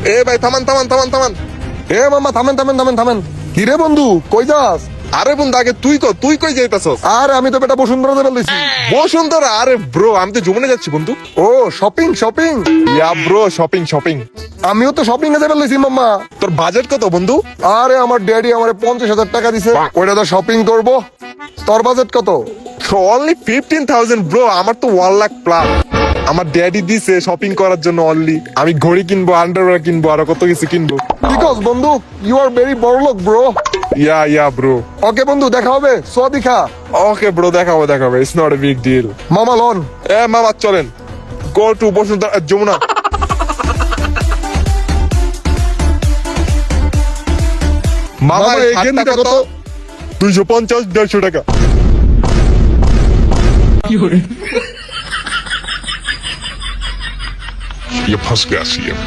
এ ভাই থামান থামান থামান থামান। এ মামা থামেন থামেন থামেন থামেন। কি রে বন্ধু কই যাস? আরে বন্ধু আগে তুই কই যাইতাছস? আরে আমি তো বেটা বসুন্ধরা যাবে লইছি। বসুন্ধরা? আরে ব্রো আমি তো যমুনা যাচ্ছি বন্ধু। ও shopping shopping. Ya bro shopping shopping. আমিও তো শপিং এ যাবে লইছি মাম্মা। তোর বাজেট কত বন্ধু? আরে আমার ড্যাডি আমারে 50,000 টাকা দিছে, ওইটা তো শপিং করব। তোর বাজেট কত? অনলি 15,000 ব্রো, আমার তো 1 লাখ প্লাস। আমার ড্যাডি দিছে শপিং করার জন্য অনলি। আমি ঘড়ি কিনবো, আন্ডারওয়্যার কিনবো, আরো কত কিছু কিনবো। বিকজ বন্ধু ইউ আর ভেরি বড়লোক ব্রো। Ya bro. ওকে বন্ধু দেখা হবে, সোয়াদি খা। ওকে ব্রো, দেখাবো। It's not a big deal. মামা লন। মামা চলেন, গো টু বসুন্ধরা যমুনা। মামা মামা, এই এখানটা গেঞ্জিটা কত? 250, 150 টাকা। ये फंस गया सीएम।